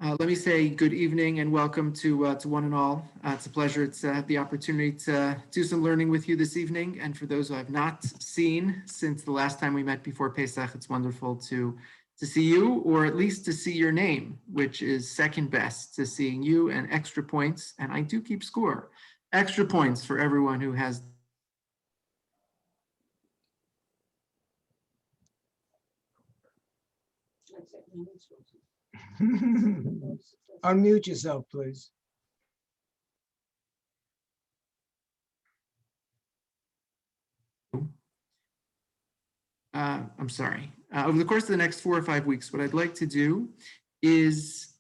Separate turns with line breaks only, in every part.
Let me say good evening and welcome to one and all. It's a pleasure to have the opportunity to do some learning with you this evening. And for those who I've not seen since the last time we met before Pesach, it's wonderful to see you, or at least to see your name, which is second best to seeing you, and extra points. And I do keep score. Extra points for everyone who has.
Unmute yourself, please.
I'm sorry. Over the course of the next 4 or 5 weeks, what I'd like to do is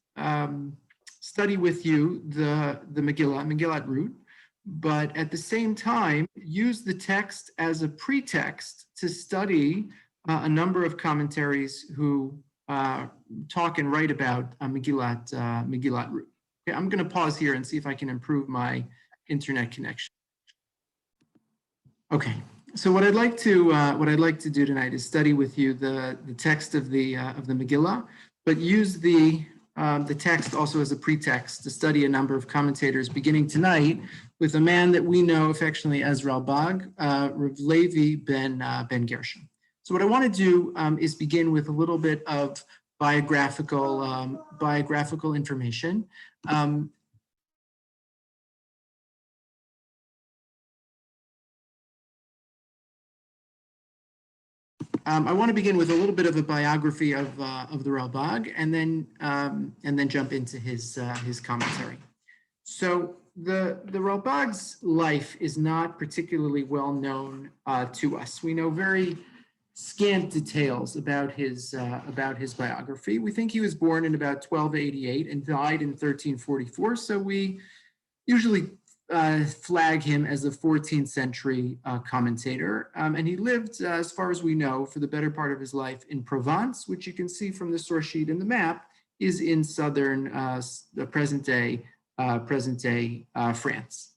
study with you the Megillat Ruth, but at the same time, use the text as a pretext to study a number of commentaries who talk and write about Megillat Ruth. Okay, I'm going to pause here and see if I can improve my internet connection. Okay. So what I'd like to do tonight is study with you the text of the Megillah, but use the text also as a pretext to study a number of commentators, beginning tonight with a man that we know affectionately as Ralbag, Rabbi Levine ben Gershom. So what I want to do is begin with a little bit of biographical information. I want to begin with a little bit of a biography of the Ralbag, and then jump into his commentary. So the Ralbag's life is not particularly well known to us. We know very scant details about his biography. We think he was born in about 1288 and died in 1344. So we usually flag him as a 14th century commentator. And he lived, as far as we know, for the better part of his life in Provence, which you can see from the source sheet in the map, is in southern, present-day France.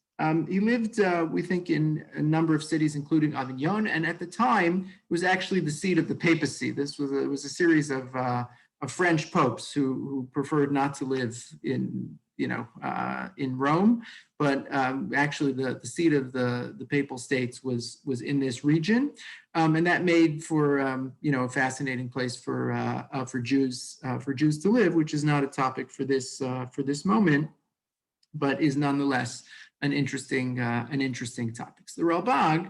He lived, we think, in a number of cities, including Avignon, and at the time, it was actually the seat of the papacy. This was a series of French popes who preferred not to live in Rome, but actually the seat of the papal states was in this region, and that made for a fascinating place for Jews to live, which is not a topic for this moment, but is nonetheless an interesting topic. So the Ralbag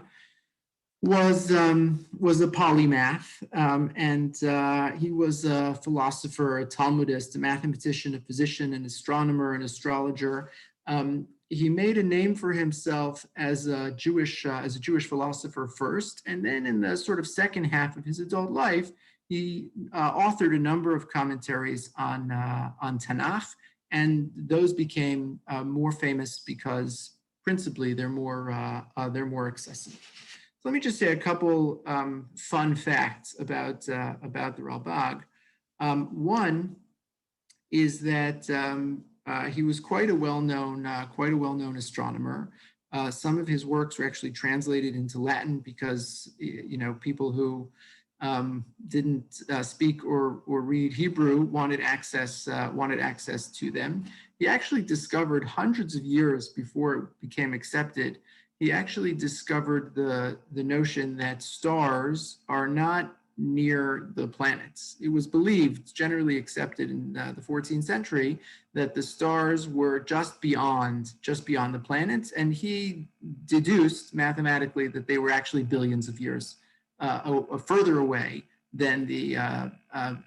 was a polymath, and he was a philosopher, a Talmudist, a mathematician, a physician, an astronomer, an astrologer. He made a name for himself as a Jewish philosopher first, and then in the sort of second half of his adult life, he authored a number of commentaries on Tanach, and those became more famous because principally they're more accessible. So let me just say a couple fun facts about the Ralbag. One is that he was quite a well-known astronomer. Some of his works were actually translated into Latin because people who didn't speak or read Hebrew wanted access to them. He actually discovered hundreds of years before it became accepted. He actually discovered the notion that stars are not near the planets. It was believed, generally accepted in the 14th century, that the stars were just beyond the planets, and he deduced mathematically that they were actually billions of years further away than the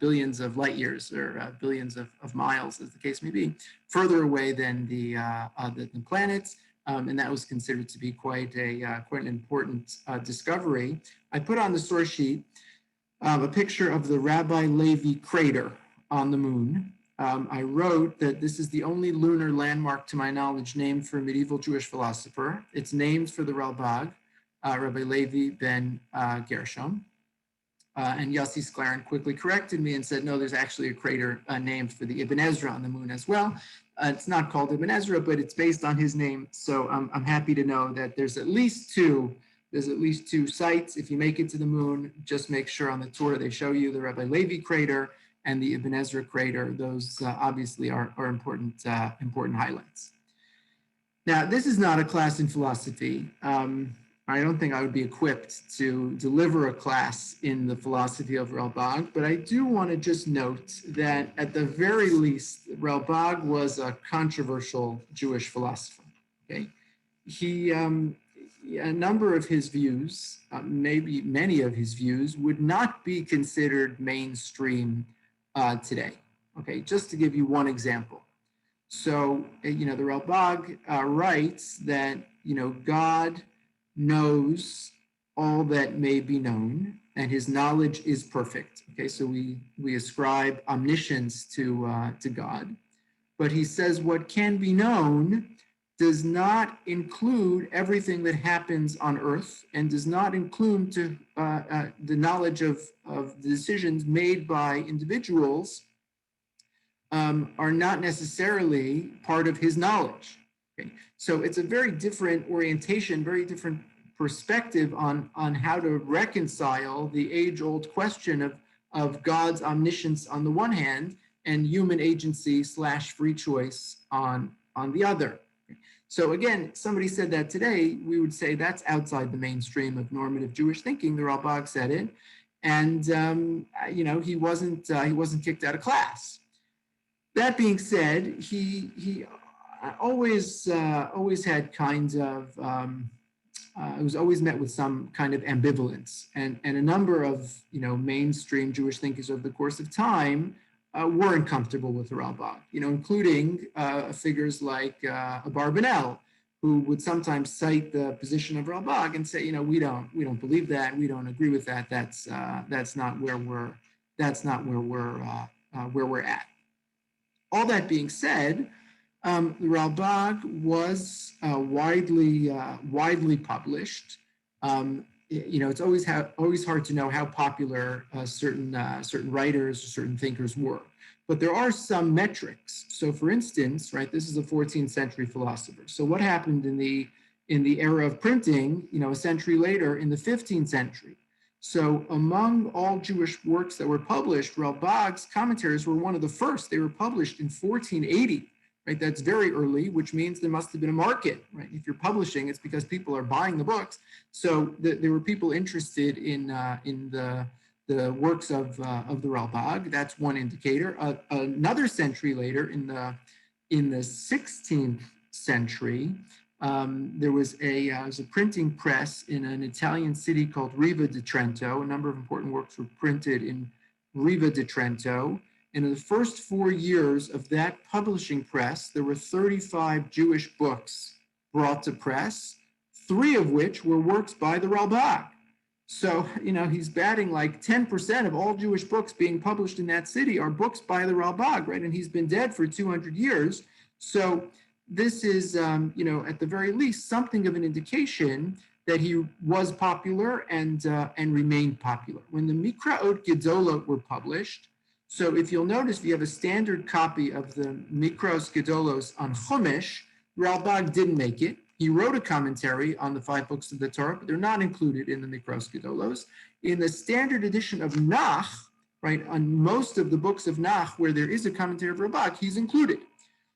billions of light years or billions of miles, as the case may be, further away than the planets. And that was considered to be quite an important discovery. I put on the source sheet a picture of the Rabbi Levine crater on the moon. I wrote that this is the only lunar landmark, to my knowledge, named for a medieval Jewish philosopher. It's named for the Ralbag, Rabbi Levine ben Gershom. And Yossi Sklarin quickly corrected me and said, no, there's actually a crater named for the Ibn Ezra on the moon as well. It's not called Ibn Ezra, but it's based on his name. So I'm happy to know that there's at least two sites. If you make it to the moon, just make sure on the tour they show you the Rabbi Levine crater and the Ibn Ezra crater. Those obviously are important highlights. Now, this is not a class in philosophy. I don't think I would be equipped to deliver a class in the philosophy of Ralbag, but I do want to just note that at the very least, Ralbag was a controversial Jewish philosopher. Okay, a number of his views, maybe many of his views, would not be considered mainstream today. Okay, just to give you one example. So, the Ralbag writes that, God knows all that may be known, and his knowledge is perfect. Okay, so we ascribe omniscience to God, but he says what can be known does not include everything that happens on earth, and does not include the knowledge of the decisions made by individuals are not necessarily part of his knowledge. Okay? So it's a very different orientation, very different perspective on how to reconcile the age-old question of God's omniscience on the one hand and human agency / free choice on the other. Okay? So again, somebody said that today, we would say that's outside the mainstream of normative Jewish thinking. The Ralbag said it, and he wasn't kicked out of class. That being said, he always had kind of it was always met with some kind of ambivalence, and a number of mainstream Jewish thinkers over the course of time weren't comfortable with the Ralbag, including figures like Abarbanel, who would sometimes cite the position of Ralbag and say, we don't believe that, we don't agree with that. That's not where we're at. All that being said, the Ralbag was widely published. It's always hard to know how popular certain writers or certain thinkers were, but there are some metrics. So, for instance, right, this is a 14th century philosopher. So, what happened in the era of printing? A century later, in the 15th century. So among all Jewish works that were published, Ralbag's commentaries were one of the first. They were published in 1480, right? That's very early, which means there must have been a market, right? If you're publishing, it's because people are buying the books. So there were people interested in the works of the Ralbag. That's one indicator. Another century later, in the 16th century, there was a printing press in an Italian city called Riva di Trento. A number of important works were printed in Riva di Trento. And in the first 4 years of that publishing press, there were 35 Jewish books brought to press, 3 of which were works by the Ralbag. So, he's batting like 10% of all Jewish books being published in that city are books by the Ralbag, right? And he's been dead for 200 years. So this is, at the very least, something of an indication that he was popular and remained popular. When the Mikraot Gedolot were published, so if you'll notice, if you have a standard copy of the Mikros Gedolos on Chumash, Ralbag didn't make it. He wrote a commentary on the 5 books of the Torah, but they're not included in the Mikros Gedolos. In the standard edition of Nach, right, on most of the books of Nach, where there is a commentary of Ralbag, he's included.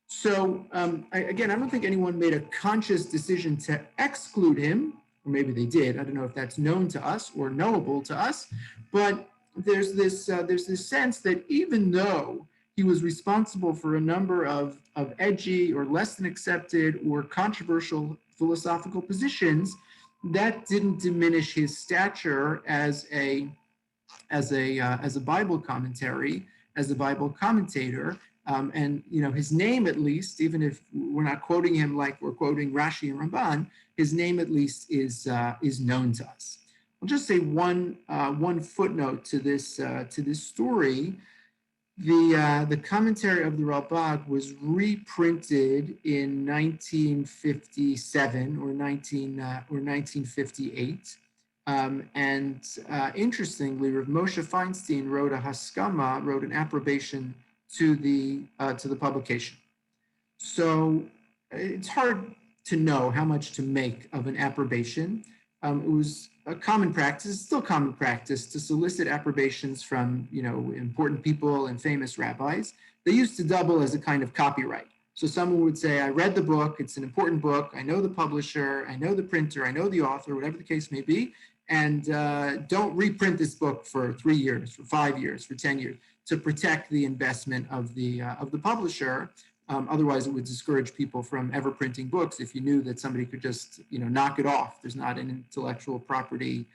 So I don't think anyone made a conscious decision to exclude him, or maybe they did. I don't know if that's known to us or knowable to us, but there's this sense that even though he was responsible for a number of edgy or less than accepted or controversial philosophical positions, that didn't diminish his stature as a Bible commentary, as a Bible commentator. And his name, at least, even if we're not quoting him like we're quoting Rashi and Ramban, his name at least is known to us. I'll just say one footnote to this story. The commentary of the Ralbag was reprinted in 1957 or 1958. And interestingly, Rav Moshe Feinstein wrote an approbation to the publication. So it's hard to know how much to make of an approbation. it was a common practice, still common practice, to solicit approbations from, important people and famous rabbis. They used to double as a kind of copyright. So someone would say, I read the book, it's an important book, I know the publisher, I know the printer, I know the author, whatever the case may be, and don't reprint this book for 3 years, for 5 years, for 10 years, to protect the investment of the publisher. Otherwise, it would discourage people from ever printing books if you knew that somebody could just, knock it off. There's not an intellectual property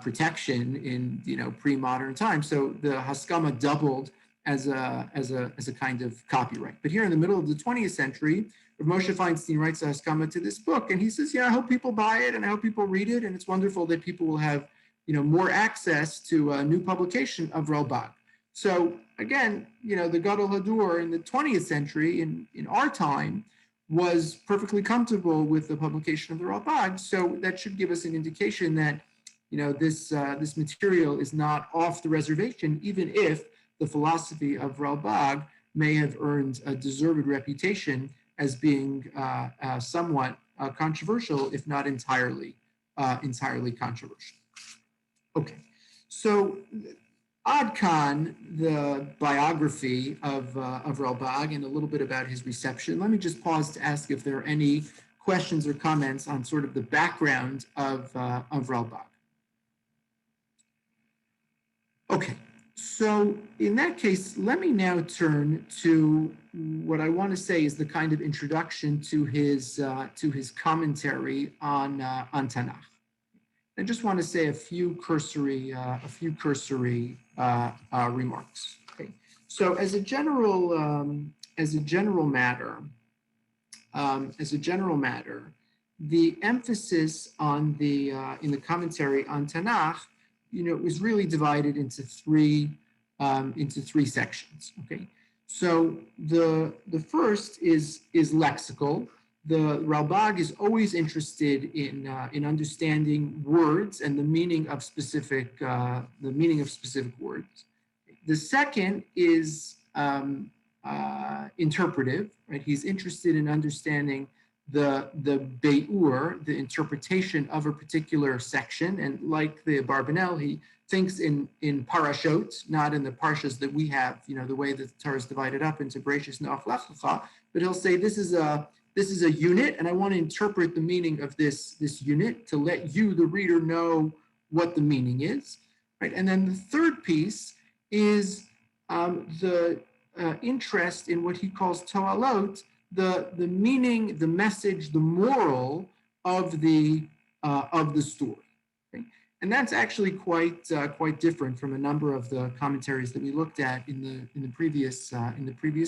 protection in, pre-modern times. So the Haskama doubled as a kind of copyright. But here in the middle of the 20th century, Rav Moshe Feinstein writes a Haskama to this book, and he says, yeah, I hope people buy it, and I hope people read it, and it's wonderful that people will have, more access to a new publication of Ralbag. So again, the Gadol Hadur in the 20th century, in our time, was perfectly comfortable with the publication of the Ralbag. So that should give us an indication that, this material is not off the reservation, even if the philosophy of Ralbag may have earned a deserved reputation as being somewhat controversial, if not entirely controversial. Okay, so Ad Khan, the biography of Ralbag, and a little bit about his reception. Let me just pause to ask if there are any questions or comments on sort of the background of Ralbag. Okay, so in that case, let me now turn to what I want to say is the kind of introduction to his commentary on Tanach. I just want to say a few cursory remarks. Okay, so as a general matter, the emphasis on in the commentary on Tanakh, was really divided into three sections. Okay, so the first is lexical. The Ralbag is always interested in understanding words and the meaning of specific words. The second is interpretive, right? He's interested in understanding the beur, the interpretation of a particular section, and like the Barbanel, he thinks in parashot, not in the parshas that we have, the way that the Torah is divided up into Bereshis, Noach, Lech Lecha, but he'll say this is a unit, and I want to interpret the meaning of this unit to let you, the reader, know what the meaning is, right? And then the third piece is the interest in what he calls toalot, the meaning, the message, the moral of the story. Okay? And that's actually quite different from a number of the commentaries that we looked at in the previous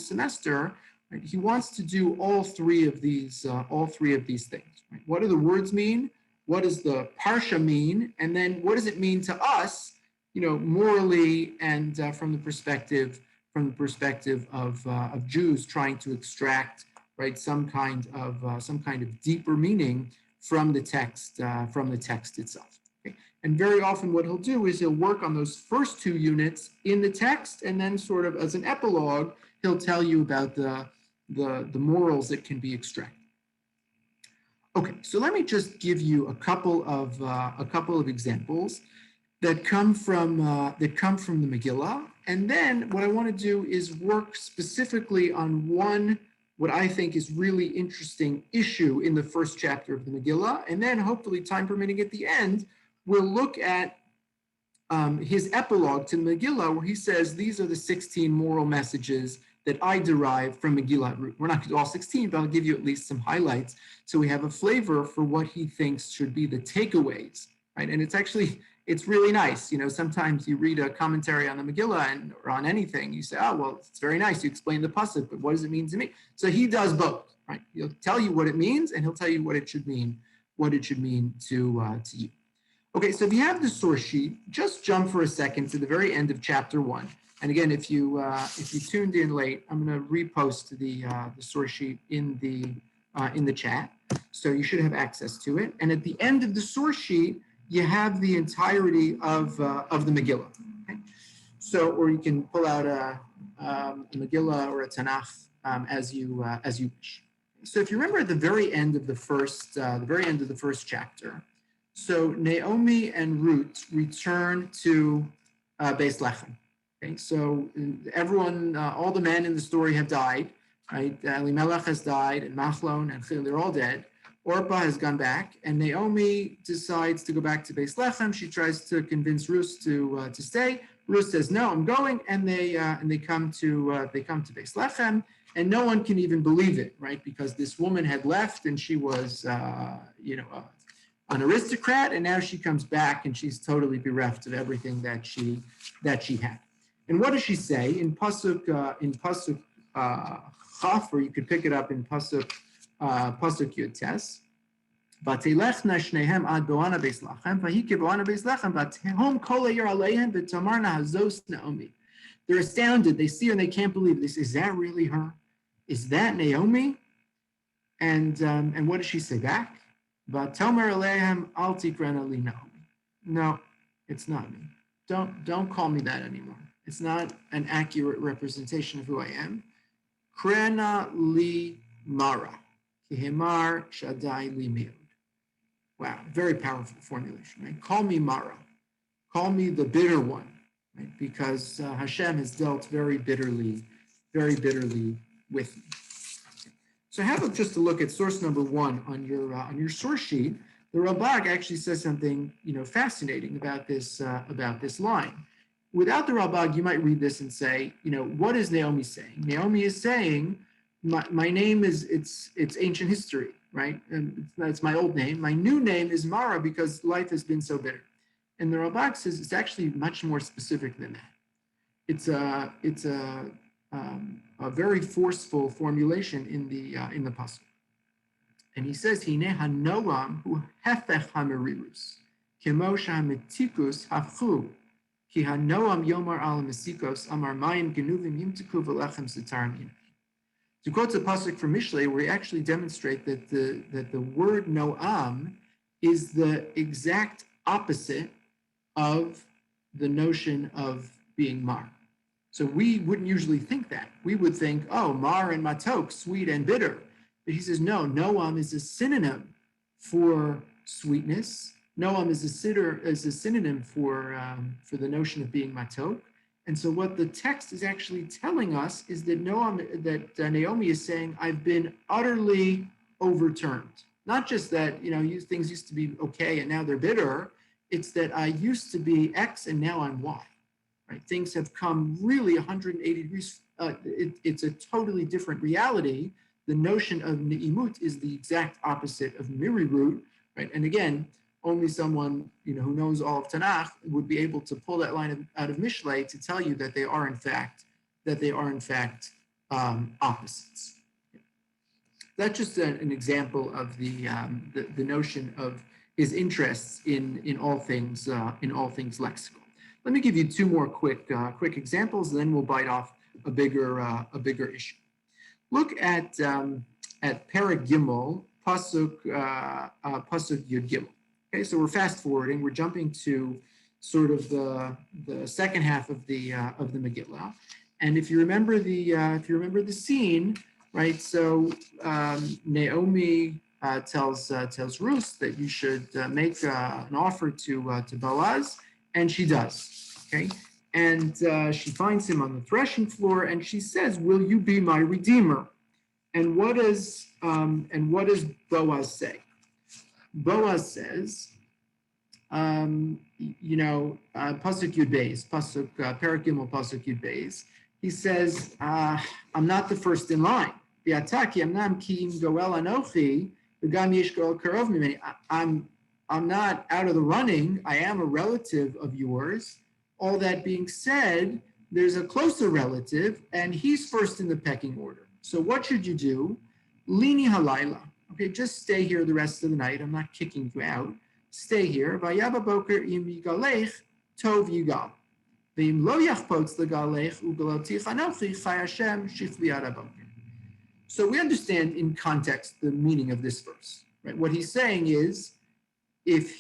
semester. Right? He wants to do all three of these things. Right? What do the words mean? What does the parsha mean? And then what does it mean to us, morally and from the perspective of Jews trying to extract, right, some kind of deeper meaning from the text itself. Okay? And very often what he'll do is he'll work on those first two units in the text, and then sort of as an epilogue, he'll tell you about the morals that can be extracted. Okay, so let me just give you a couple of examples that come from the Megillah, and then what I want to do is work specifically on one, what I think is really interesting issue in the first chapter of the Megillah, and then hopefully, time permitting, at the end, we'll look at his epilogue to the Megillah, where he says these are the 16 moral messages that I derive from Megillah Ruth. We're not going to do all 16, but I'll give you at least some highlights so we have a flavor for what he thinks should be the takeaways, right? And it's really nice. Sometimes you read a commentary on the Megillah or on anything, you say, oh, well, it's very nice. You explain the pasuk, but what does it mean to me? So he does both, right? He'll tell you what it means, and he'll tell you what it should mean to you. Okay, so if you have the source sheet, just jump for a second to the very end of chapter 1. And again, if you tuned in late, I'm going to repost the source sheet in the chat, so you should have access to it. And at the end of the source sheet, you have the entirety of the Megillah. Okay? So, or you can pull out a Megillah or a Tanach as you wish. So, if you remember at the very end of the first chapter, So Naomi and Ruth return to Beis Lechem. Okay, so everyone, all the men in the story have died, right? Elimelech has died, and Machlon and Chil, they're all dead. Orpah has gone back, and Naomi decides to go back to Beis Lechem. She tries to convince Ruth to stay. Ruth says, "No, I'm going," and they come to Beis Lechem, and no one can even believe it, right? Because this woman had left, and she was, an aristocrat, and now she comes back, and she's totally bereft of everything that she had. And what does she say in pasuk Chaf, or you could pick it up in pasuk Yud Tes? Vatelechna shnehem ad boana beis lachem, vahike boana beis lachem, vatehom kol hayir aleihem v'tamarna hazos Naomi. They're astounded. They see her and they can't believe this. Is that really her? Is that Naomi? And what does she say back? Vatomer aleihem al tikrena li Naomi. No, it's not me. Don't call me that anymore. It's not an accurate representation of who I am. Krena li Mara, kihemar Sadye li miud. Wow, very powerful formulation, right? Call me Mara. Call me the bitter one, right? Because Hashem has dealt very bitterly with me. So have just a look at source number 1 on your source sheet. The Ralbag actually says something fascinating about this line. Without the Ralbag, you might read this and say, what is Naomi saying? Naomi is saying, my name it's ancient history, right? And it's my old name. My new name is Mara because life has been so bitter. And the Ralbag says it's actually much more specific than that. It's a very forceful formulation in the pasuk. And he says, "Hine hanoam hu hefech hamerirus, kemo shahmetikus hafchu, ki hanoam yomar al mesikos amar mayim genuvim yimtiku v'lechem sitarim." To quote the pasuk from Mishlei, where he actually demonstrate that the word noam is the exact opposite of the notion of being mar. So we wouldn't usually think that. We would think, oh, mar and matok, sweet and bitter. But he says, no, noam is a synonym for sweetness. Noam is a synonym for the notion of being matok. And so what the text is actually telling us is that Naomi is saying, I've been utterly overturned. Not just that, things used to be okay and now they're bitter. It's that I used to be X and now I'm Y. Right? Things have come really 180 degrees. It's a totally different reality. The notion of ne'imut is the exact opposite of mirirut, right? And again, only someone who knows all of Tanach would be able to pull that line out of Mishlei to tell you that they are in fact opposites. That's just an example of the notion of his interests in all things lexical. Let me give you 2 more quick examples, and then we'll bite off a bigger issue. Look at Perek Gimel, pasuk Yud Gimel. Okay, so we're fast forwarding. We're jumping to sort of the second half of the Megillah, and if you remember the scene, right? So Naomi tells Ruth that you should make an offer to Boaz, and she does. Okay, and she finds him on the threshing floor, and she says, "Will you be my redeemer?" And what does Boaz say? Boaz says, pasuk Yud Beis, pasuk Perek Gimel, pasuk Yud Beis. He says, "I'm not the first in line. I'm not out of the running. I am a relative of yours. All that being said, there's a closer relative, and he's first in the pecking order. So what should you do? Lini halayla. Okay, just stay here the rest of the night. I'm not kicking you out. Stay here. Vayaba boker im yigalech tov yigal. V'im lo yachpotz legalech ugalotich anochi chai Hashem shifli araboker." So we understand in context the meaning of this verse. Right? What he's saying is, if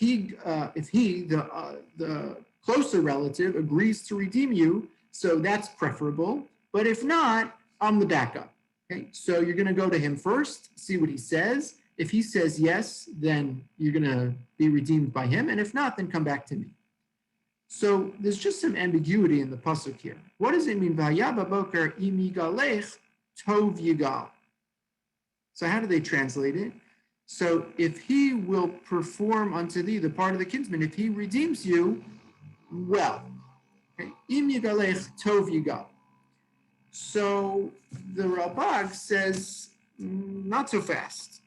the closer relative agrees to redeem you, so that's preferable. But if not, I'm the backup. Okay, so you're going to go to him first, see what he says, If he says yes, then you're going to be redeemed by him. And if not, then come back to me. So there's just some ambiguity in the pasuk here. What does it mean? V'haya b'boker im yigalech tov yigal. So how do they translate it? So if he will perform unto thee the part of the kinsman, if he redeems you, well. Okay? Im yigalech tov yigal. So the Ralbag says, not so fast.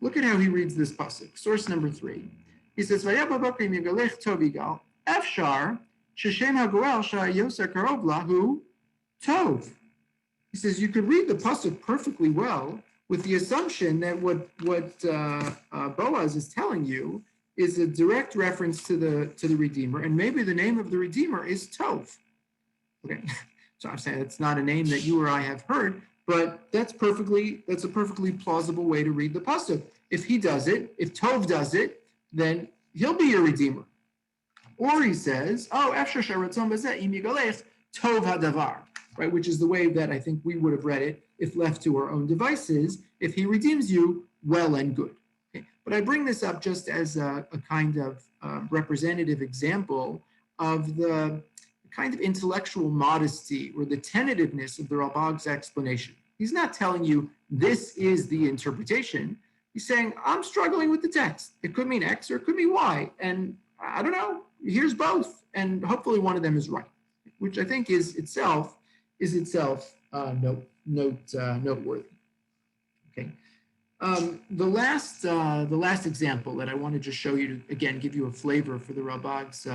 Look at how he reads this pasuk. Source number 3. He says, "V'haya b'boker im yigalech tov yigal." Efshar sheshem hagoel sha'yoser karov lahu tov. He says you could read the pasuk perfectly well with the assumption that what Boaz is telling you is a direct reference to the Redeemer, and maybe the name of the Redeemer is Tov. Okay, so I'm saying it's not a name that you or I have heard, but that's a perfectly plausible way to read the pasuk. If he does it, if Tov does it, then he'll be your Redeemer. Or he says, oh, Efshar sharatzon bazeh im yigalech tov hadavar, right? Which is the way that I think we would have read it if left to our own devices. If he redeems you, well and good. Okay? But I bring this up just as a kind of representative example of the kind of intellectual modesty or the tentativeness of the Ralbag's explanation. He's not telling you this is the interpretation. He's saying, I'm struggling with the text. It could mean X or it could mean Y. And I don't know. Here's both, and hopefully one of them is right, which I think is itself noteworthy. Okay, the last example that I want to just show you to again give you a flavor for the Ralbag's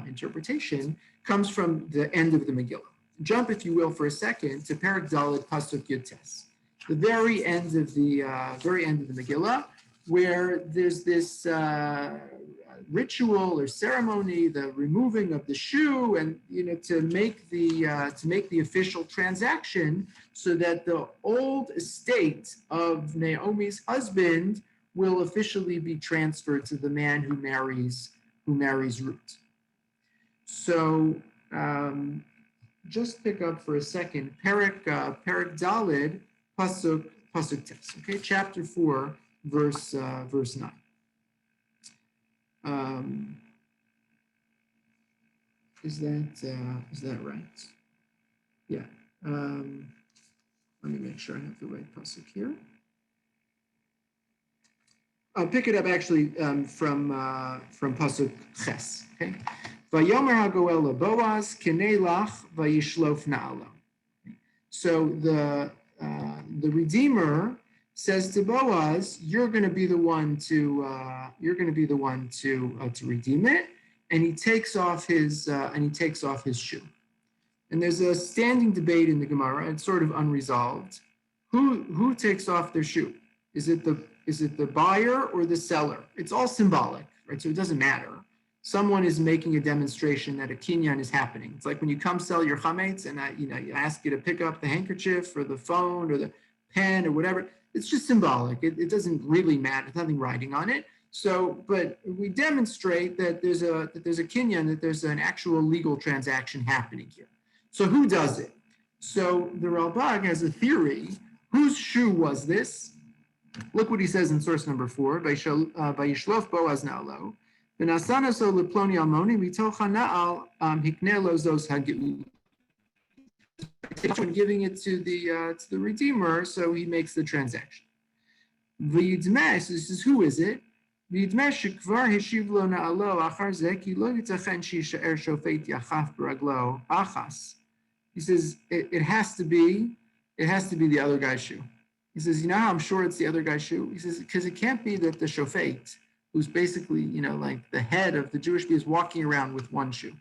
interpretation comes from the end of the Megillah. Jump, if you will, for a second to Perek Daled Pasuk Yud Tes, the very end of the Megillah, where there's this ritual or ceremony, the removing of the shoe, and to make the official transaction, so that the old estate of Naomi's husband will officially be transferred to the man who marries Ruth. So just pick up for a second Perek Daled Pasuk Tes. Okay, chapter 4, verse 9. Is that right? Yeah. Let me make sure I have the right pasuk here. I'll pick it up actually from pasuk Ches. Okay. Vayomer hagoel Boaz kinei lach vayishlof na'alo. So the Redeemer says to Boaz, "You're going to be the one to redeem it," and he takes off his shoe. And there's a standing debate in the Gemara. It's sort of unresolved. Who takes off their shoe? Is it the buyer or the seller? It's all symbolic, right? So it doesn't matter. Someone is making a demonstration that a kinyan is happening. It's like when you come sell your chametz, and I ask you to pick up the handkerchief or the phone or the pen or whatever. It's just symbolic. It doesn't really matter. There's nothing writing on it. So, but we demonstrate that there's a kinyan, that there's an actual legal transaction happening here. So who does it? So the Ralbag has a theory. Whose shoe was this? Look what he says in source number 4. Vayishlof Boaz na'alo. V'nasana so leploni almoni mitocha na'al hikneh lo zos hageul. Giving it to the Redeemer, so he makes the transaction. V'yidmesh, this is who is it? V'yidmesh shekvar heshiv lo na'alo achar zeh ki lo yitzachen she'yishaer shofet yachaf b'raglo achas. He says it has to be the other guy's shoe. He says, how I'm sure it's the other guy's shoe? He says, because it can't be that the shofet, who's basically, like the head of the Jewish people, is walking around with one shoe.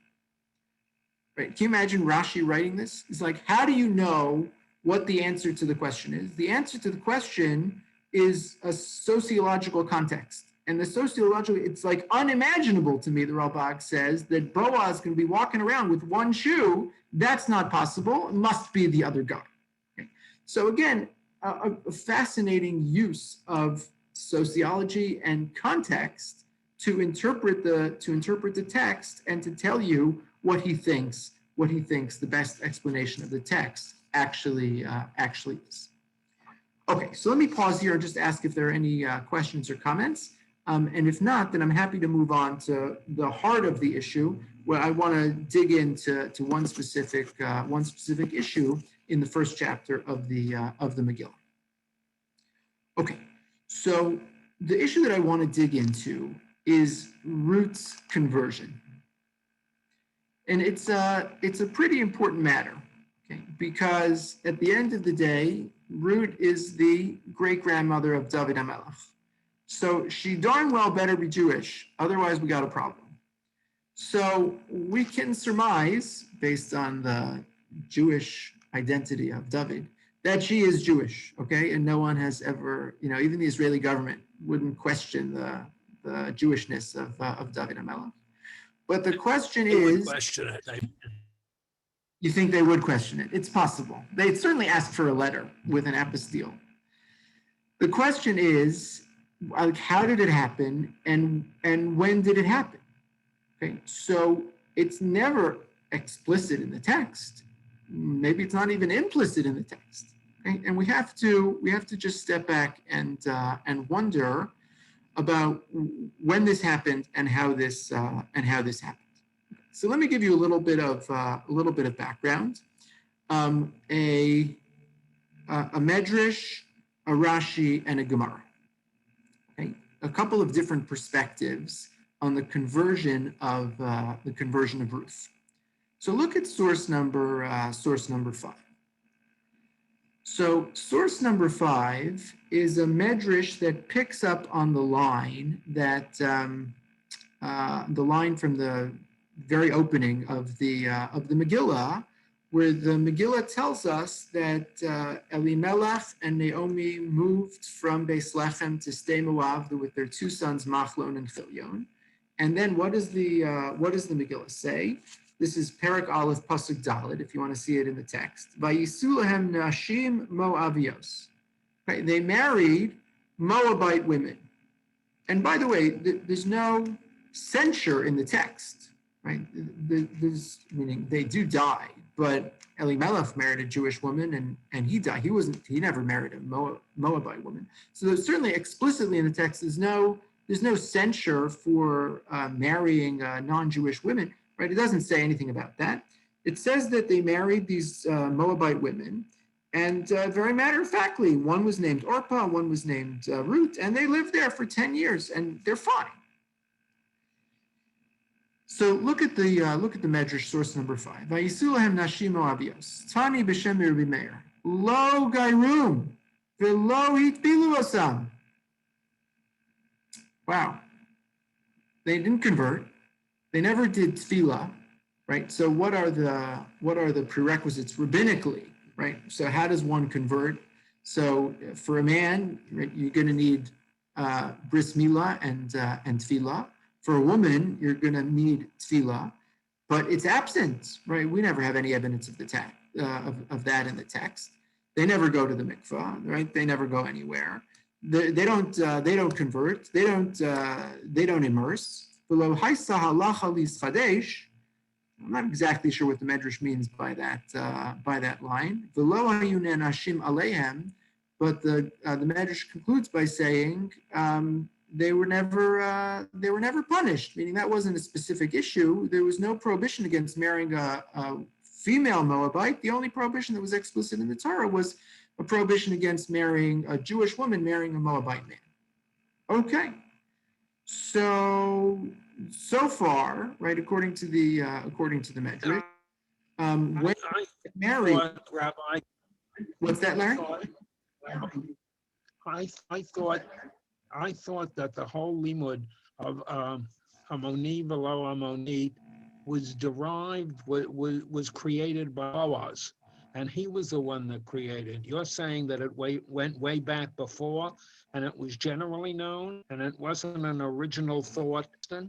Right? Can you imagine Rashi writing this? It's like, how do you know what the answer to the question is? The answer to the question is a sociological context. And the sociological, it's like unimaginable to me, the Ralbag says, that Boaz can be walking around with one shoe. That's not possible. It must be the other guy. Okay? So again, a fascinating use of sociology and context to interpret the text and to tell you what he thinks the best explanation of the text actually is. Okay, so let me pause here and just ask if there are any questions or comments. And if not, then I'm happy to move on to the heart of the issue, where I want to dig into one specific issue in the first chapter of the Megillah. Okay, so the issue that I want to dig into is Ruth's conversion, and it's a pretty important matter, okay? Because at the end of the day, Ruth is the great grandmother of David HaMelech. So she darn well better be Jewish, otherwise we got a problem. So we can surmise, based on the Jewish identity of David, that she is Jewish, okay? And no one has ever, even the Israeli government wouldn't question the Jewishness of David HaMelech. But the question is,
question it.
You think they would question it? It's possible. They'd certainly ask for a letter with an apostille. The question is, how did it happen, and when did it happen? Okay, so it's never explicit in the text. Maybe it's not even implicit in the text. Okay, and we have to just step back and wonder about when this happened and how this happened. So let me give you a little bit of background. A Medrash, a Rashi, and a Gemara. Okay, a couple of different perspectives on the conversion of Ruth. So look at source number 5. So source number 5 is a Medrash that picks up on the line that the line from the very opening of the Megillah, where the Megillah tells us that Elimelech and Naomi moved from Beis Lechem to Sde Moav with their two sons Machlon and Chilion. And then what does the Megillah say? This is Perek Aleph Pasuk Dalet, if you want to see it in the text. Vayisu lahem nashim Moavios. Right? They married Moabite women. And by the way, there's no censure in the text, right? There's, meaning they do die, but Elimelech married a Jewish woman and he died. He never married a Moabite woman. So there's certainly explicitly in the text, there's no censure for marrying non-Jewish women, right? It doesn't say anything about that. It says that they married these Moabite women, and very matter-of-factly, one was named Orpah, one was named Ruth, and they lived there for 10 years, and they're fine. So look at the Medrash source number 5. Vayisu lahem nashim Moavios. Tani b'shem Rabbi Meir. Lo gairum v'lo hitbilu osam. Wow. They didn't convert. They never did tefillah, right? So what are the prerequisites rabbinically, right? So how does one convert? So for a man, right, you're going to need bris milah and tefillah. For a woman, you're going to need tefillah, but it's absent, right? We never have any evidence of the of that in the text. They never go to the mikvah, right? They never go anywhere. They don't convert. They don't immerse. I'm not exactly sure what the Medrash means by that line. But the Medrash concludes by saying they were never punished, meaning that wasn't a specific issue. There was no prohibition against marrying a female Moabite. The only prohibition that was explicit in the Torah was a prohibition against marrying a Jewish woman marrying a Moabite man. Okay, so far, right, according to the Medrash, when married,
Rabbi,
what's that, Larry?
I thought that the whole limud of Amoni below Amoni was derived, was created by Boaz, and he was the one that created. You're saying that it went way back before, and it was generally known, and it wasn't an original thought.
So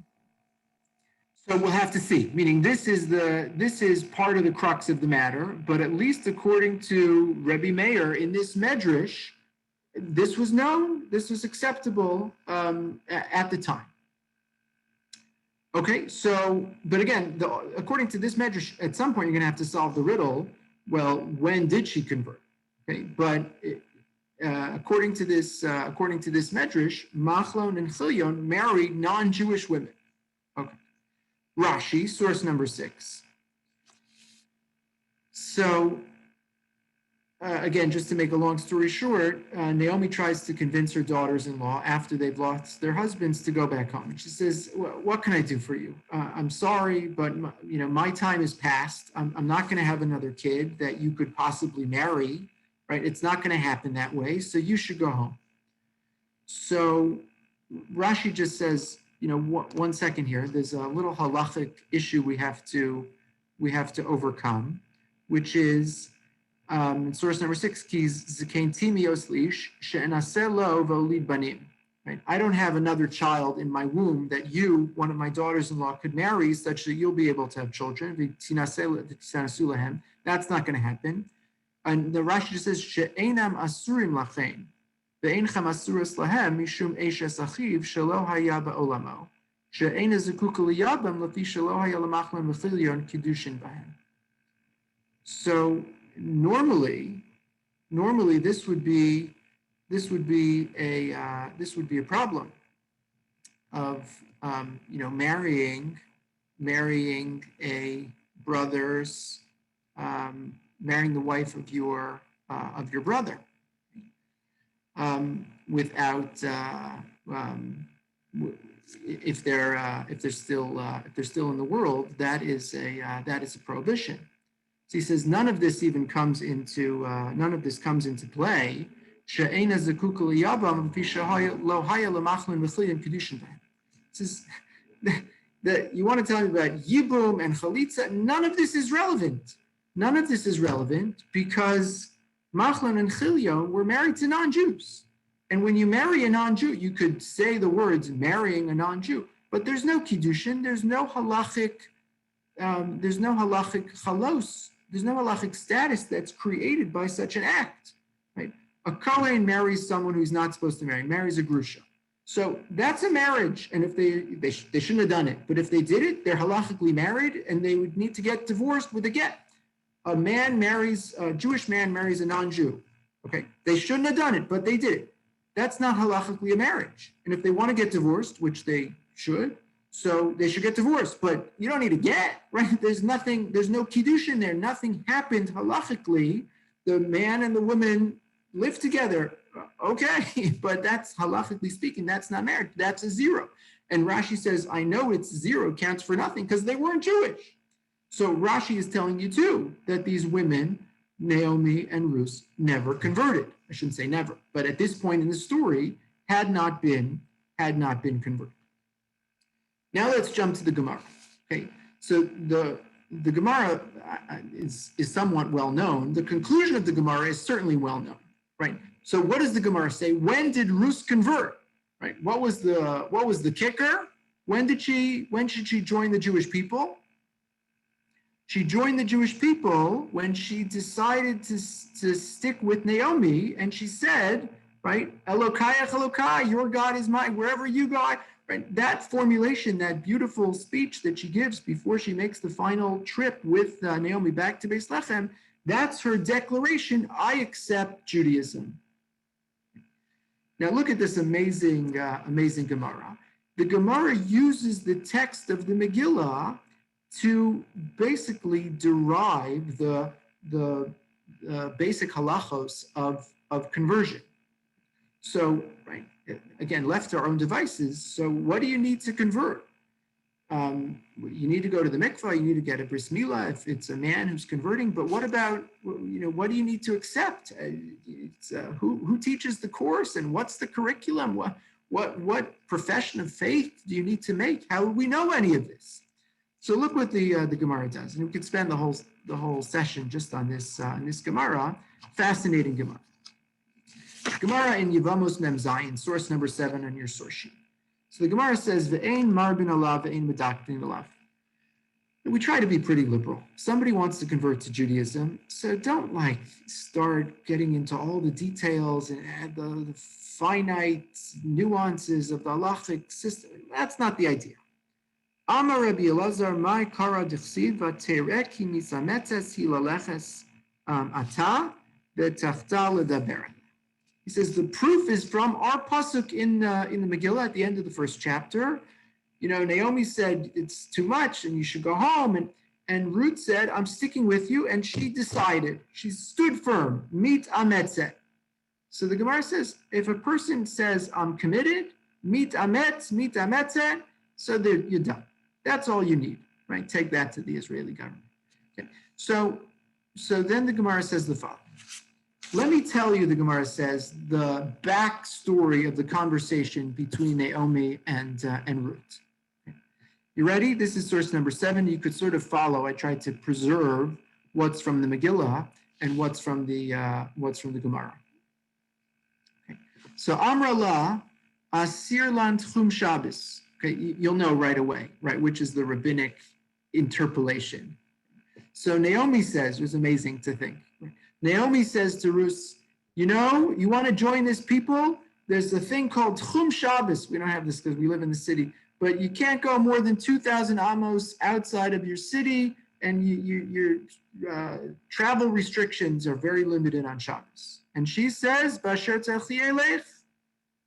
we'll have to see. Meaning, this is part of the crux of the matter. But at least according to Rabbi Meir in this Medrash, this was known. This was acceptable at the time. Okay, so, but again, according to this Medrash, at some point you're going to have to solve the riddle. Well, when did she convert? Okay, but according to this medrash, Machlon and Chilion married non-Jewish women. Okay. Rashi, source number 6. So, again, just to make a long story short, Naomi tries to convince her daughters-in-law after they've lost their husbands to go back home. She says, "What can I do for you? I'm sorry, but my time is past. I'm not going to have another kid that you could possibly marry, right? It's not going to happen that way. So you should go home." So Rashi just says, 1 second here. There's a little halachic issue we have to overcome, which is. Source number 6, right? I don't have another child in my womb that you, one of my daughters-in-law, could marry such that you'll be able to have children. That's not going to happen. And the Rashi just says, she'enam asurim lachein, ve'enchem asuras lahem mishum eshes achiv shelo haya ba'olamo, she'ena zekuka liyabam lafi shelo haya lamachlan v'chilyon kiddushin bahem. So normally this would be a problem of marrying a brother's marrying the wife of your brother without if they're still in the world, that is a prohibition. So he says none of this comes into play. Says that you want to tell me about Yibum and Chalitza? None of this is relevant. None of this is relevant because Machlon and Chilion were married to non-Jews. And when you marry a non-Jew, you could say the words marrying a non-Jew, but there's no kiddushin, there's no halachic chalos, there's no halachic status that's created by such an act, right? A Kohen marries someone who's not supposed to marry, marries a Grusha. So that's a marriage, and if they shouldn't have done it, but if they did it, they're halachically married, and they would need to get divorced with a get. A Jewish man marries a non-Jew, okay? They shouldn't have done it, but they did it. That's not halachically a marriage. And if they want to get divorced, which they should, so they should get divorced, but you don't need a get, right? There's no kiddushin there, nothing happened halachically. The man and the woman live together, okay, but that's halachically speaking, that's not marriage, that's a zero. And Rashi says, I know it's zero, counts for nothing, because they weren't Jewish. So Rashi is telling you too, that these women, Naomi and Ruth, never converted. I shouldn't say never, but at this point in the story, had not been converted. Now let's jump to the Gemara. Okay, so the Gemara is somewhat well known. The conclusion of the Gemara is certainly well known, right? So what does the Gemara say? When did Ruth convert? Right? What was the kicker? When should she join the Jewish people? She joined the Jewish people when she decided to stick with Naomi, and she said, right, Elokayach Elokai, your God is mine, wherever you go. Right? That formulation, that beautiful speech that she gives before she makes the final trip with Naomi back to Beis Lechem, that's her declaration, I accept Judaism. Now look at this amazing Gemara. The Gemara uses the text of the Megillah to basically derive the basic halachos of conversion. So, right, again, left to our own devices, so what do you need to convert? You need to go to the mikvah, you need to get a bris milah if it's a man who's converting, but what about, what do you need to accept? Who teaches the course and what's the curriculum? What profession of faith do you need to make? How would we know any of this? So look what the Gemara does, and we could spend the whole session just on this Gemara. Fascinating Gemara. Gemara in Yevamos Mem Zayin, source number 7 on your source sheet. So the Gemara says, "Ve'ein marbin alav, ve'ein medaktin alav." We try to be pretty liberal. Somebody wants to convert to Judaism, so don't start getting into all the details and add the finite nuances of the halachic system. That's not the idea. Amar Rabbi Elazar, my kara d'chsiv v'tereki misametes hilaleches ata v'tachta ledaber. He says the proof is from our pasuk in the Megillah at the end of the first chapter. Naomi said it's too much and you should go home, and Ruth said I'm sticking with you, and she decided. She stood firm. Mit ametzeh. So the Gemara says if a person says I'm committed, mit ametzeh, so you're done. That's all you need, right? Take that to the Israeli government. Okay. So then the Gemara says the following. Let me tell you, the Gemara says, the backstory of the conversation between Naomi and Ruth. Okay. You ready? This is source number 7. You could sort of follow. I tried to preserve what's from the Megillah and what's from the Gemara. Okay. So Amra la asir lan tchum Shabbos. Okay, you'll know right away, right, which is the rabbinic interpolation. So Naomi says, it was amazing to think. Right? Naomi says to Ruth, you want to join this people? There's a thing called Tchum Shabbos. We don't have this because we live in the city, but you can't go more than 2,000 amos outside of your city, and your travel restrictions are very limited on Shabbos. And she says, Basher tzarchi elech.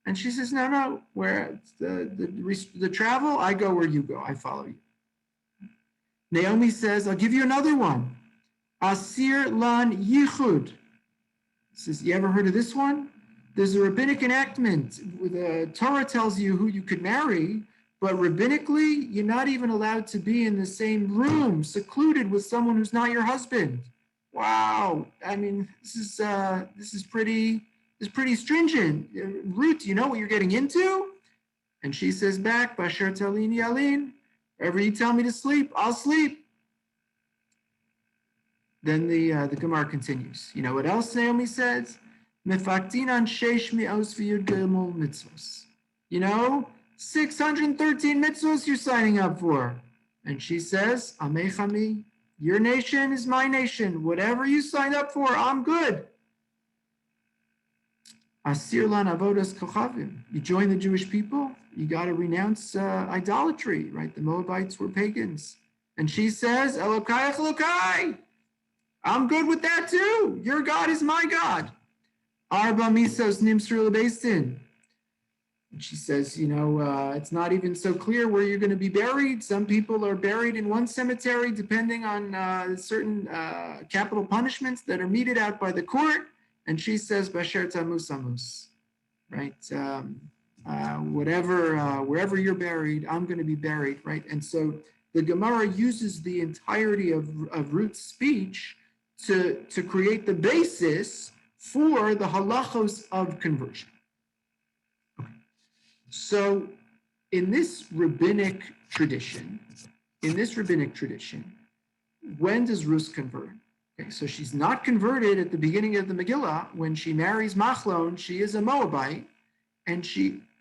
And she says, no, where the travel, I go where you go. I follow you. Naomi says, I'll give you another one. Asir lan yichud. Says, you ever heard of this one? There's a rabbinic enactment. The Torah tells you who you could marry, but rabbinically, you're not even allowed to be in the same room, secluded with someone who's not your husband. Wow. I mean, this is pretty stringent. Ruth, you know what you're getting into? And she says back, Basher talini yalin. Wherever you tell me to sleep, I'll sleep. Then the Gemara continues. You know what else Naomi says? Mefaktinan sheish mi'os v'yud gimel mitzvos. 613 mitzvos you're signing up for. And she says, Amechami, your nation is my nation. Whatever you sign up for, I'm good. Asir lan avodas kochavim. You join the Jewish people, you got to renounce idolatry, right? The Moabites were pagans. And she says, Elokai Elokai. I'm good with that too. Your God is my God. Arba misos nimsru lebeistin. And she says, it's not even so clear where you're going to be buried. Some people are buried in one cemetery, depending on certain capital punishments that are meted out by the court. And she says, Basher tamus amus, right? Wherever you're buried, I'm going to be buried, right? And so the Gemara uses the entirety of Ruth's speech to create the basis for the halachos of conversion. Okay. So in this rabbinic tradition, when does Ruth convert? Okay, so she's not converted at the beginning of the Megillah. When she marries Machlon, she is a Moabite, and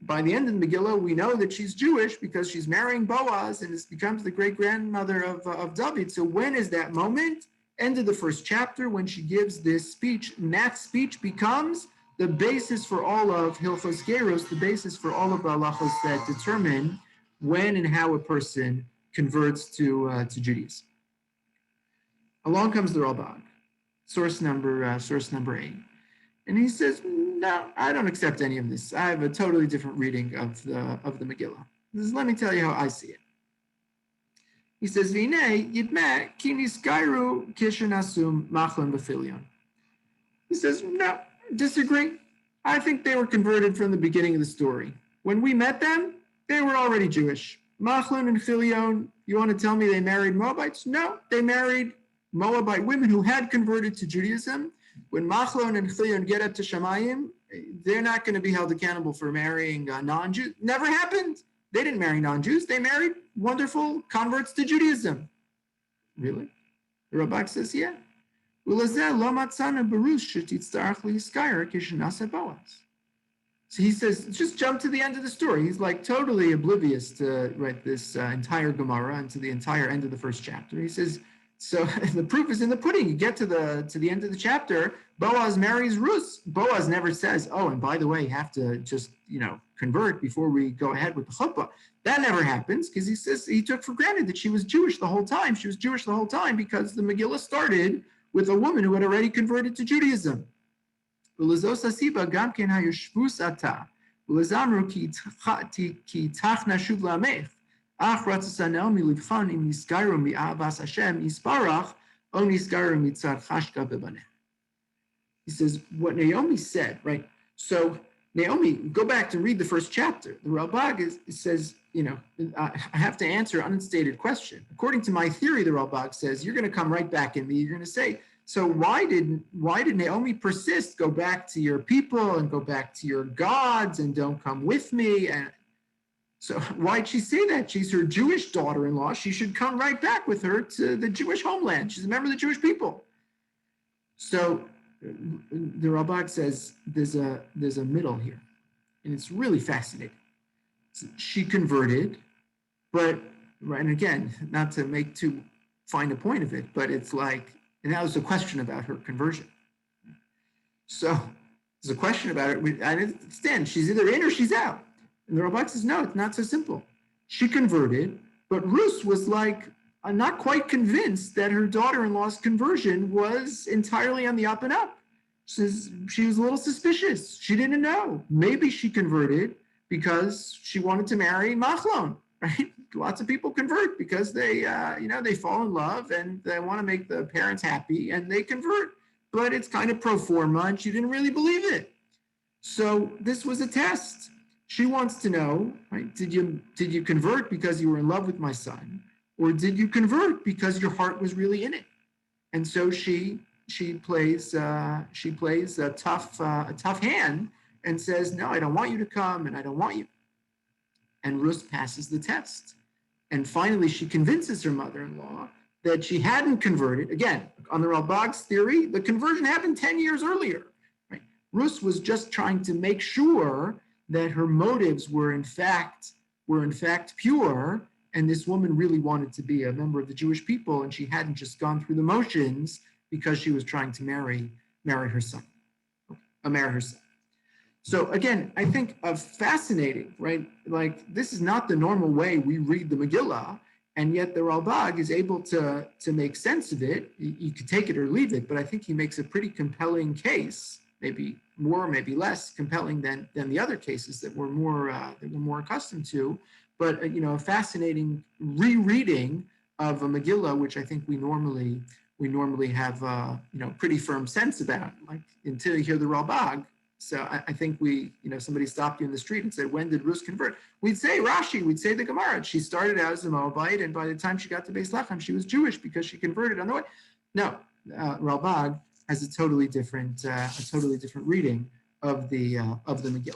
by the end of the Megillah, we know that she's Jewish because she's marrying Boaz and becomes the great-grandmother of David. So when is that moment? End of the first chapter, when she gives this speech, and that speech becomes the basis for all of Hilchos Geros, the basis for all of the halachos that determine when and how a person converts to Judaism. Along comes the Ralbag, source number 8. And he says, no, I don't accept any of this. I have a totally different reading of the Megillah. Let me tell you how I see it. He says, V'inei yidmeh ki niskairu kishenasum machlon b'filion. He says, no, disagree. I think they were converted from the beginning of the story. When we met them, they were already Jewish. Machlon and Filion, you want to tell me they married Moabites? No, they married Moabite women who had converted to Judaism. When Machlon and Filion get up to Shamayim, they're not going to be held accountable for marrying non-Jews. Never happened. They didn't marry non-Jews. They married wonderful converts to Judaism. Really? The Rabbi says, yeah. So he says, just jump to the end of the story. He's like totally oblivious to this entire Gemara and to the entire end of the first chapter. He says, so the proof is in the pudding. You get to the end of the chapter, Boaz marries Ruth. Boaz never says, oh, and by the way, you have to just, convert before we go ahead with the chuppah. That never happens because he says he took for granted that she was Jewish the whole time. She was Jewish the whole time because the Megillah started with a woman who had already converted to Judaism. ולזאת הסיבה גם כן הישבוס עתה, ולזמרו כי איתך נשוב לעמך, אך רצתה נעמי לבחון אם נסגרו מאהבת השם יסברך, או נסגרו מצד חשקה בבניה. He says, what Naomi said, right? So Naomi, go back and read the first chapter. The Ralbag says, I have to answer an unstated question. According to my theory, the Ralbag says, you're going to come right back at me. You're going to say, so why did Naomi persist? Go back to your people and go back to your gods and don't come with me. And so why'd she say that? She's her Jewish daughter-in-law. She should come right back with her to the Jewish homeland. She's a member of the Jewish people. So the Ralbag says there's a middle here, and it's really fascinating. She converted, but, and again, not to make too fine a point of it, but it's like, and that was a question about her conversion. So there's a question about it. I understand she's either in or she's out. And the Ralbag says, no, it's not so simple. She converted, but Ruth was like, I'm not quite convinced that her daughter-in-law's conversion was entirely on the up and up. She was a little suspicious. She didn't know. Maybe she converted because she wanted to marry Machlon, right? Lots of people convert because they fall in love and they want to make the parents happy and they convert. But it's kind of pro forma and she didn't really believe it. So this was a test. She wants to know, right? Did you convert because you were in love with my son? Or did you convert because your heart was really in it? And so she plays a tough hand and says, no, I don't want you to come and I don't want you. And Ruth passes the test. And finally, she convinces her mother-in-law that she hadn't converted. Again, on the Ralbag's theory, the conversion happened 10 years earlier. Right? Ruth was just trying to make sure that her motives were in fact pure. And this woman really wanted to be a member of the Jewish people, and she hadn't just gone through the motions because she was trying to marry her son. So again, I think fascinating, right? Like this is not the normal way we read the Megillah, and yet the Ralbag is able to make sense of it. You could take it or leave it, but I think he makes a pretty compelling case, maybe more, maybe less compelling than the other cases that we're more accustomed to. But a fascinating rereading of a Megillah, which I think we normally have pretty firm sense about, like until you hear the Ralbag. So I think somebody stopped you in the street and said, when did Ruth convert? We'd say Rashi, we'd say the Gemara. She started out as a Moabite, and by the time she got to Beis Lechem, she was Jewish because she converted on the way. No, Ralbag has a totally different reading of the Megillah.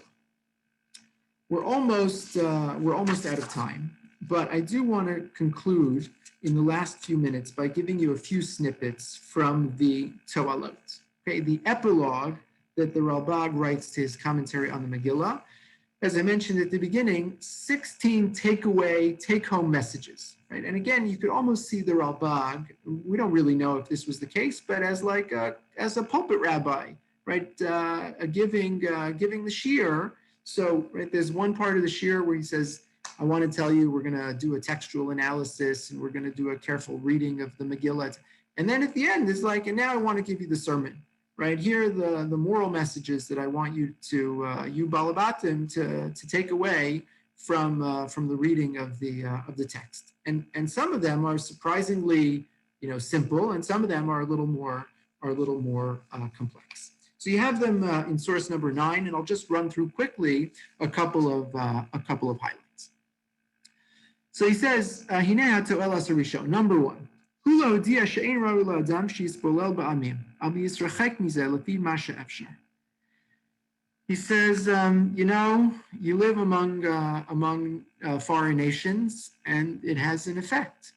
We're almost out of time, but I do want to conclude in the last few minutes by giving you a few snippets from the Toalot. Okay, the epilogue that the Ralbag writes to his commentary on the Megillah. As I mentioned at the beginning, 16 take-home messages. Right? And again, you could almost see the Ralbag. We don't really know if this was the case, but as a pulpit rabbi, right, giving the shir. So right, there's one part of the shir where he says, I want to tell you, we're going to do a textual analysis and we're going to do a careful reading of the Megillah. And then at the end, it's like, and now I want to give you the sermon. Right here, the moral messages that I want you to you Balabatim to take away from the reading of the text. And some of them are surprisingly simple, and some of them are a little more complex. So you have them in source number 9, and I'll just run through quickly a couple of highlights. So he says, number 1. He says, you live among foreign nations, and it has an effect.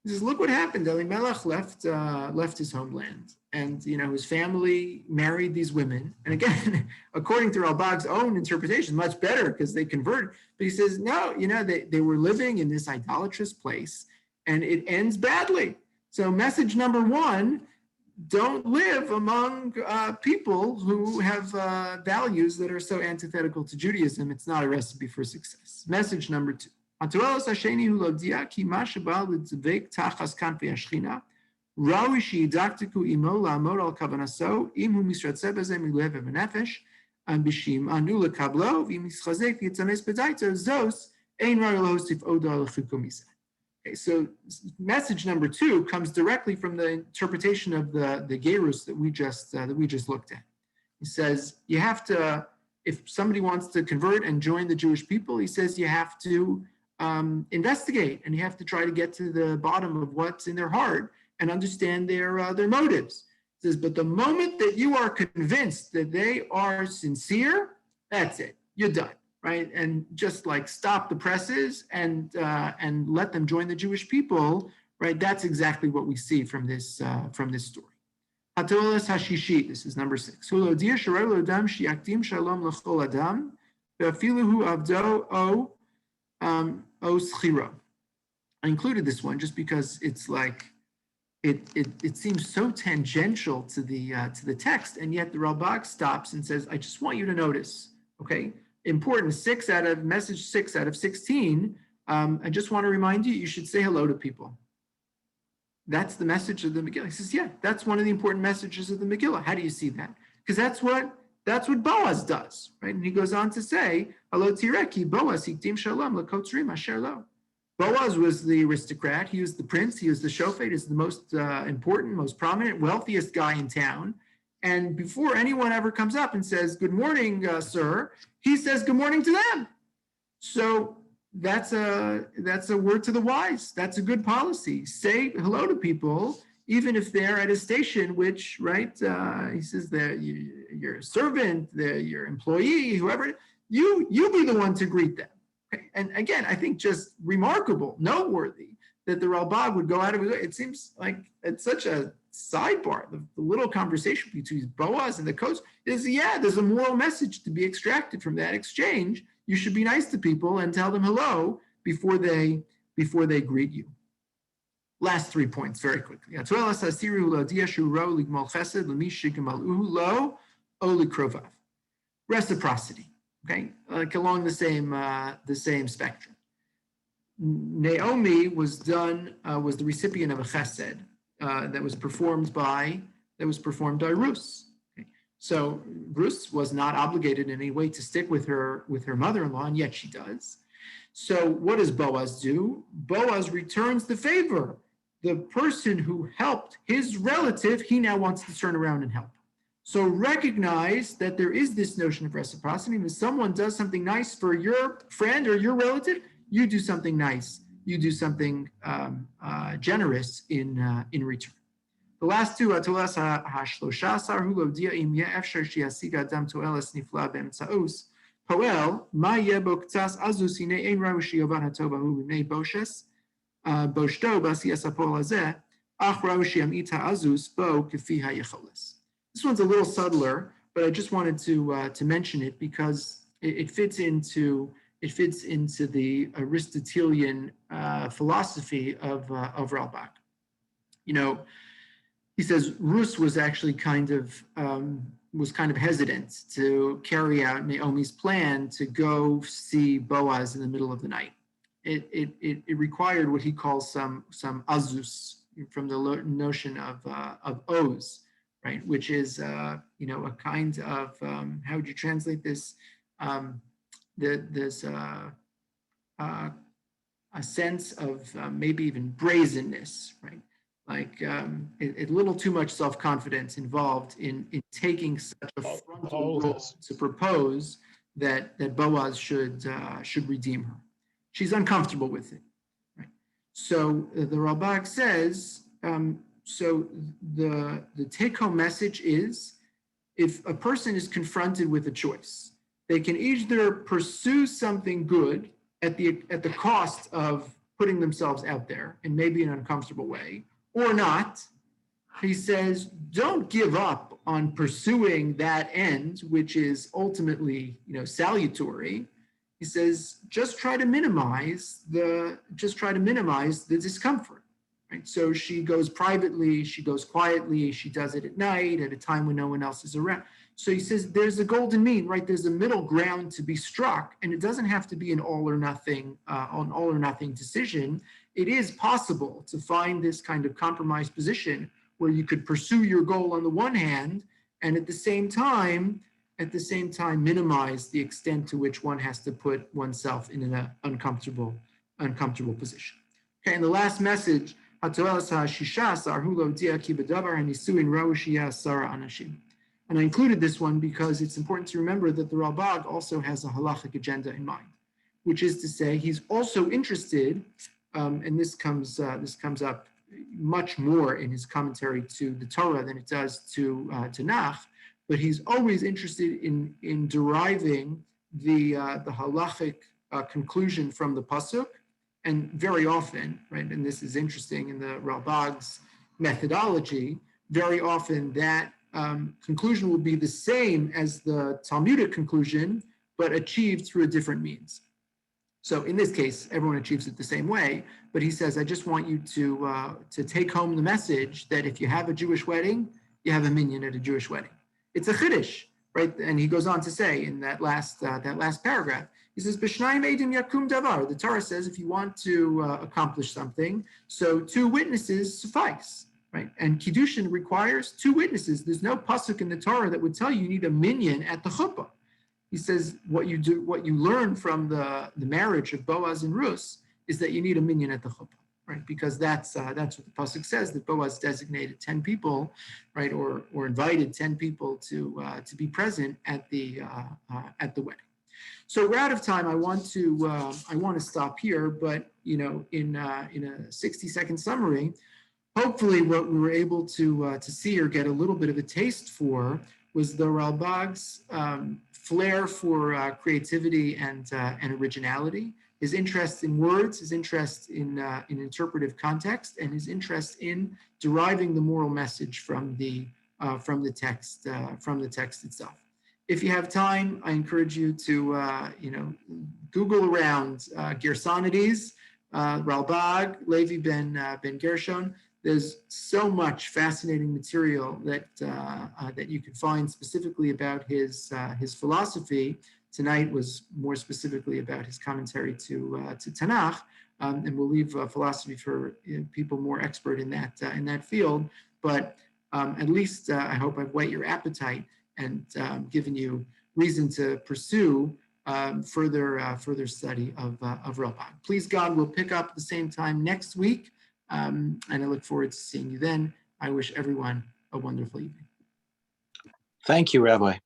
He says, look what happened. Elimelech left his homeland, and his family married these women. And again, according to Ralbag's own interpretation, much better because they converted. But he says, no, they were living in this idolatrous place, and it ends badly. So message number 1, don't live among people who have values that are so antithetical to Judaism. It's not a recipe for success. Message number 2. התועלת השני הוא להודיע כי מה שבא לדבק תחת כנפי השכינה, ראוי שידקדקו עמו לעמוד על כוונתו, אם הוא מתרצה בזה מלב ובנפש, בשמענו לקבלו, ואם יתחזק ויתאמץ בדעתו, זוס אין ראוי להוסיף עוד על חלקו מזה. Okay, so message number 2 comes directly from the interpretation of the gerus that we just looked at. He says you have to, if somebody wants to convert and join the Jewish people, he says you have to investigate and you have to try to get to the bottom of what's in their heart and understand their motives. He says, but the moment that you are convinced that they are sincere, that's it. You're done. Right, and just like stop the presses and let them join the Jewish people. Right, that's exactly what we see from this story. Hatolas hashishi. This is number 6. Hulodir sharei adam shiakdim shalom lechol adam ve'afiluhu avdo o schiro. I included this one just because it's like it seems so tangential to the text, and yet the Ralbag stops and says, "I just want you to notice." Okay. Important, message 6 out of 16. I just want to remind you, you should say hello to people. That's the message of the Megillah. He says, yeah, that's one of the important messages of the Megillah. How do you see that? Because that's what Boaz does, right? And he goes on to say, hello tireki, Boaz, hikdim shalom, lakotzrim asher lo. Boaz was the aristocrat. He was the prince. He was the shofet. He was the most important, most prominent, wealthiest guy in town. And before anyone ever comes up and says, good morning, sir, he says good morning to them. So that's a word to the wise. That's a good policy. Say hello to people, even if they're at a station, which, right, he says that you're a servant, your employee, whoever, you be the one to greet them. Okay? And again, I think just remarkable, noteworthy that the Ralbag would go out of his way. It seems like it's such a sidebar. The little conversation between Boaz and the coach is, there's a moral message to be extracted from that exchange. You should be nice to people and tell them hello before they greet you. Last 3 points very quickly. Reciprocity. Okay, like along the same spectrum. Naomi was the recipient of a chesed that was performed by Ruth. Okay. So Ruth was not obligated in any way to stick with her mother-in-law, and yet she does. So what does Boaz do? Boaz returns the favor. The person who helped his relative, he now wants to turn around and help. So recognize that there is this notion of reciprocity. When someone does something nice for your friend or your relative, you do something nice. You do something generous in return. The last 2, Atolas ha-13 hu l'odia im yeh efshar sheyasig adam toeles nifla be'emtzaos poel ma yeh bo k'tzas azus hinei ein rahu sheyovan hatov hu b'nei boshes boshto b'asiyas hapol hazeh ach rahu sheyamit ha'azus bo k'fi hayecholes. This one's a little subtler, but I just wanted to mention it because it fits into the Aristotelian philosophy of Ralbag. You know, he says Ruth was actually kind of hesitant to carry out Naomi's plan to go see Boaz in the middle of the night. It required what he calls some azus from the notion of oz, right? Which is a kind of how would you translate this? There's a sense of maybe even brazenness, right? Like a little too much self-confidence involved in taking such a frontal role to propose that Boaz should redeem her. She's uncomfortable with it, right? So the Ralbag says, so the take-home message is, if a person is confronted with a choice, they can either pursue something good at the cost of putting themselves out there in maybe an uncomfortable way, or not. He says, don't give up on pursuing that end, which is ultimately, salutary. He says, just try to minimize the discomfort. right? So she goes privately, she goes quietly, she does it at night, at a time when no one else is around. So he says there's a golden mean, right? There's a middle ground to be struck, and it doesn't have to be an all or nothing decision. It is possible to find this kind of compromise position where you could pursue your goal on the one hand, and at the same time minimize the extent to which one has to put oneself in an uncomfortable position. Okay, and the last message, and I included this one because it's important to remember that the Ralbag also has a halachic agenda in mind, which is to say he's also interested, and this comes up much more in his commentary to the Torah than it does to Tanach, but he's always interested in deriving the halachic conclusion from the pasuk, and very often, right, and this is interesting in the Ralbag's methodology, very often that conclusion will be the same as the Talmudic conclusion, but achieved through a different means. So in this case, everyone achieves it the same way, but he says, I just want you to take home the message that if you have a Jewish wedding, you have a minyan at a Jewish wedding. It's a chiddush, right? And he goes on to say in that last paragraph, he says, B'shnayim eidim yakum davar. The Torah says if you want to accomplish something, so 2 witnesses suffice, right? And kiddushin requires 2 witnesses. There's no pasuk in the Torah that would tell you need a minyan at the chuppah. He says what you learn from the marriage of Boaz and Ruth is that you need a minyan at the chuppah, right? Because that's what the pasuk says, that Boaz designated 10 people, right, or invited 10 people to be present at the wedding. So we're out of time. I want to stop here, but in a 60-second summary, hopefully what we were able to see or get a little bit of a taste for was the Ralbag's flair for creativity and originality, his interest in words, his interest in interpretive context, and his interest in deriving the moral message from the text itself. If you have time, I encourage you to Google around Gersonides, Ralbag, Levi ben Gershon. There's so much fascinating material that you can find specifically about his philosophy. Tonight was more specifically about his commentary to Tanach, and we'll leave philosophy for people more expert in that field. But at least I hope I've whet your appetite and given you reason to pursue further study of Ralbag. Please God, we'll pick up at the same time next week. And I look forward to seeing you then. I wish everyone a wonderful evening.
Thank you, Rabbi.